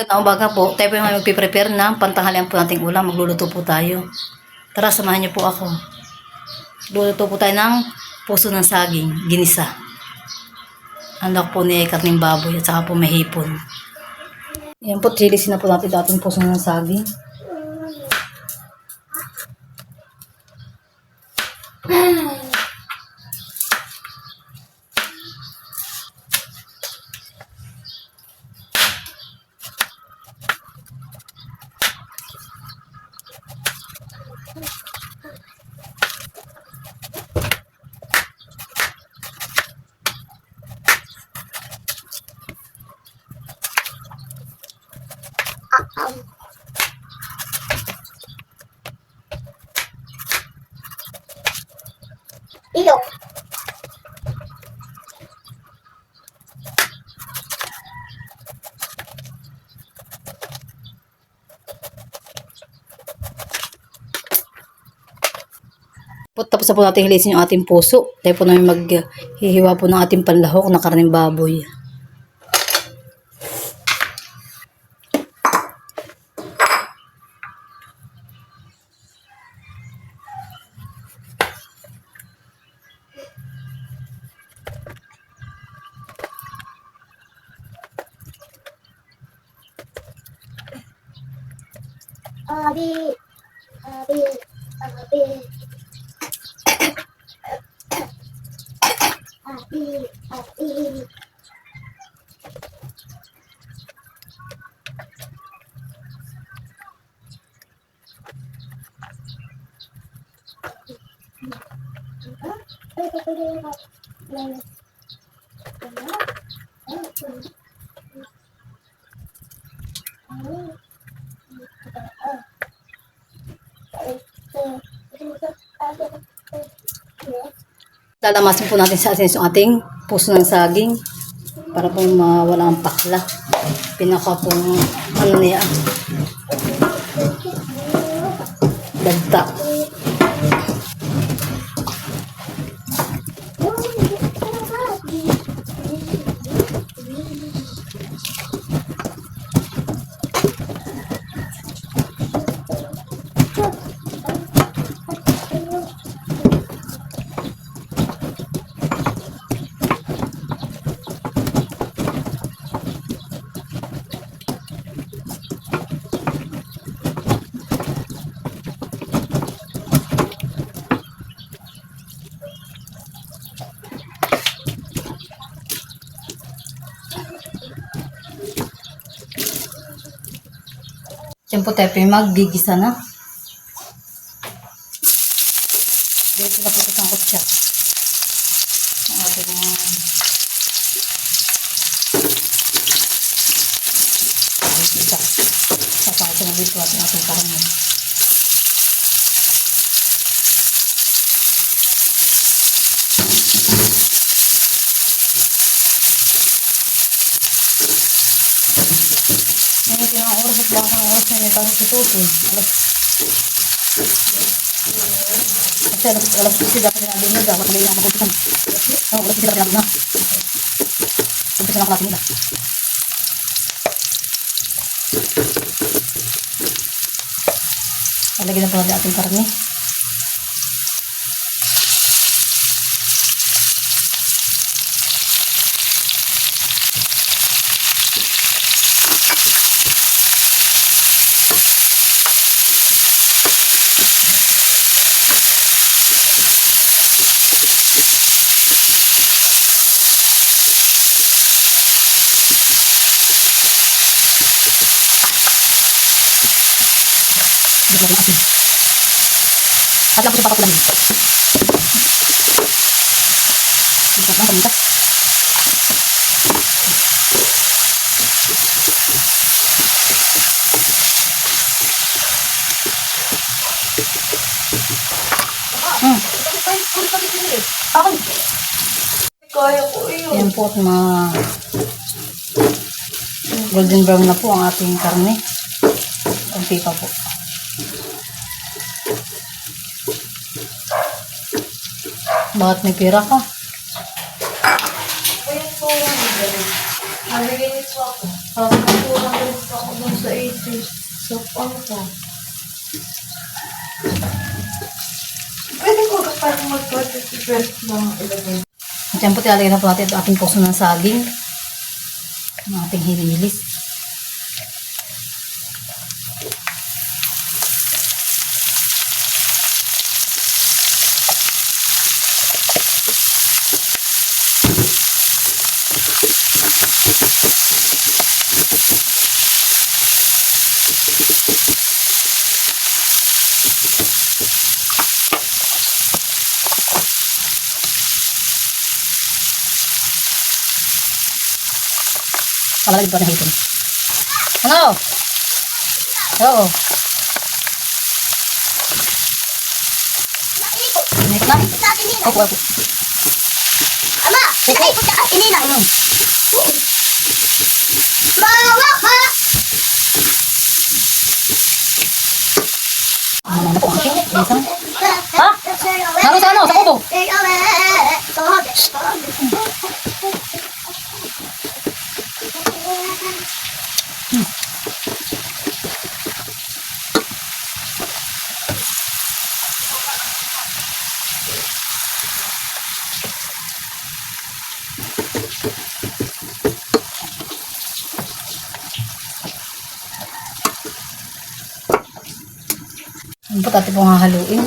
Magandang umaga po. Tayo po yung magpiprepare ng pantanghalian po nating ulam. Magluluto po tayo. Tara, samahan niyo po ako. Luluto po tayo ng puso ng saging, ginisa. Anak po ni karning baboy at saka po may hipon. Yan po, chilisin na po natin dating puso ng saging. Ilok. Tapos na po natin hilisin yung ating puso. Tayo po namin maghihiwa po ng ating panlahok na karning baboy. Abi. Abi. Abi. Abi. Abi. Lalamasin po natin sa atin yung ating puso ng saging para po mawala ang pakla. Pinaka po ano niya, dagta. Diyan po tayo maggigisa na. Dito na po isang kutsa. Ang ating gigisa. Sapasok na dito ating karne. Ngayon yung oras at baka ang oras na may pasok sa tutoy. Alas 10 dapat sinabi nila. Dapat may naman kumpisan. Alas 10 dapat sinabi na. Kumpisan ang klase nila. Palagyan na po natin ating karne. At lang po sa papatulan. Ito pa, dito. Kaya ko yun. Yan po at golden brown na po ang ating karne. Kunti pa po. Bakit may pira ka? Kaya po yan. Nalilinis po ako. Parang kulang din po ako. Hanggang sa 80s. So, ko. Pwede ko kapag mag-participate ng ilagay. At yan po, tilalagyan na po natin ito ating puso ng saging. Ang ating hinilis. Palalagyan ko ng hipon. Ano? Oo. Naik na? Opo, opo. Ama! Nakaipot ka! Inilang! Mawak ha! Ano na po ang aking? Isang? Ha? Naroon sa ano? Sa kubo? Ano po natin pong hahaluin?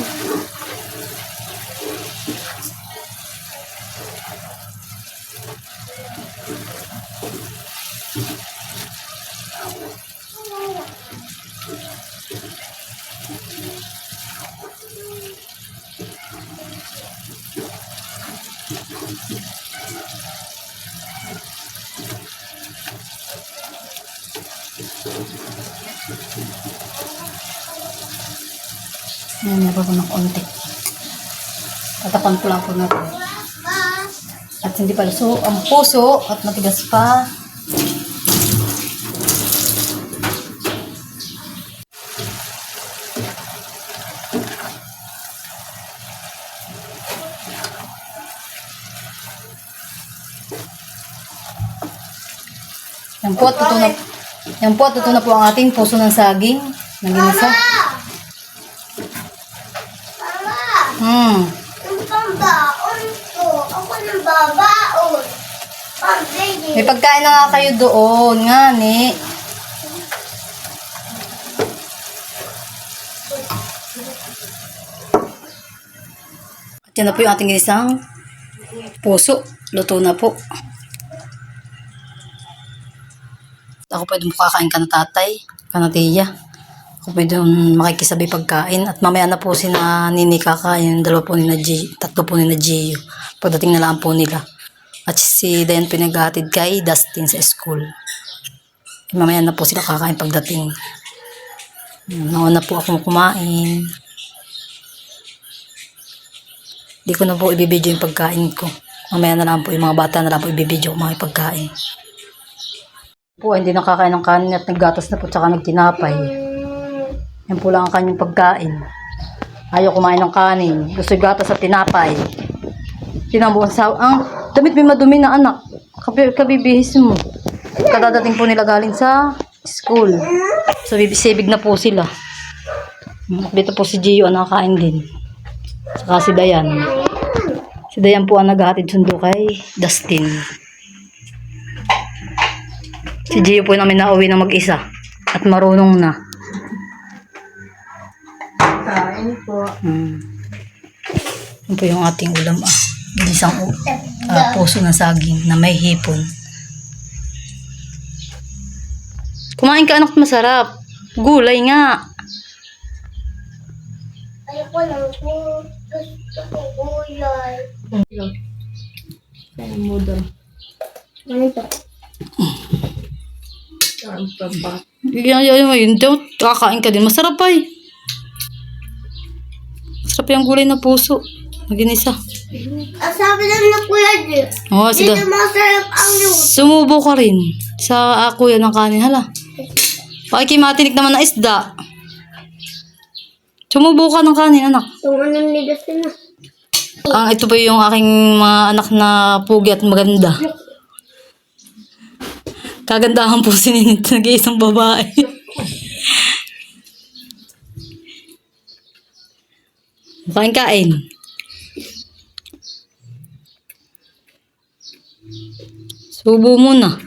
Ayan, meron ko ng konti. Tatapan ko lang po natin. At hindi pa luso ang puso at matigas pa. Yan po, tuto na po ang ating puso ng saging. Naginisa. Yung pambaon ko. Ako ng babaon. Pambili. May pagkain na nga kayo doon. Nga, ni. At yan na po yung ating ginisang puso. Luto na po. Ako pwede makakain ka na tatay, ka na tiya. Ako pwede makikisabay pagkain. At mamaya na po si na Nini kakain. Dalawa po ni na G, tatlo po ni na Gio. Pagdating na lang po nila. At si Dayan pinaghatid kay Dustin sa school. Mamaya na po sila kakain pagdating. Nauna po akong kumain. Di ko na po ibibidyo yung pagkain ko. Mamaya na lang po yung mga bata na lang po ibibidyo ko mga pagkain. Po, hindi nakakain ng kanin at naggatas na po tsaka nagtinapay. Yan po lang ang kanyang pagkain. Ayaw kumain ng kanin. Gusto yung gatas at tinapay. Tinambukan sa ang damit may madumi na anak. Kabibihis mo. Kadadating po nila galing sa school. So bibisibig na po sila. Dito po si Gio ang nakakain din. Saka si Dayan. Si Dayan po ang naghahatid sundo kay Dustin. Si Gio po namin nauwi na mag-isa. At marunong na. Kain po. Yan po yung ating ulam. Ginisang puso ng saging na may hipon. Kumain ka anak, masarap. Gulay nga. Ayoko lang po. Gusto ko gulay. Kaya mo daw. Ano ito? Saan pa ba? Yun daw, kakain ka din. Masarap ay. Masarap yung gulay na puso. Maginisa. Ang sabi lang ng Kuya G. Oo, sige. Dito masarap ang luto. Sumubo ka rin. Sa ako yan ng kanin. Hala. Pakikimatinik naman na isda. Sumubo ka ng kanin, anak. Itong anong nigas na. Ito pa yung aking mga anak na pugi at maganda. Kagandahan po si Ninit. Nag-iisang babae. Kain-kain. Subo muna.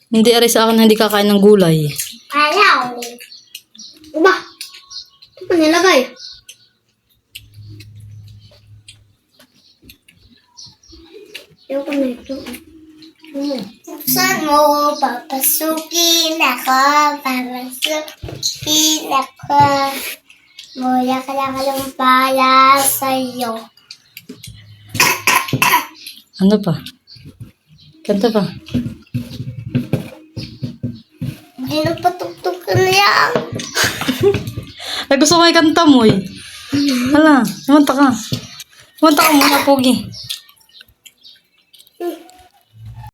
Hindi ari sa akin na hindi kakain ng gulay. Ayaw. Ba? Ito pa nilagay. Ayaw ko na ito. Buksan mo, papasukin ako, papasukin ako. Mula ka lang alam para sa'yo. Ano pa? Kanta pa. Hindi na patugtog ka na yan. Ay, gusto ko ikanta mo eh. Hala, kumanta ka. Kumanta ka muna, Pogi.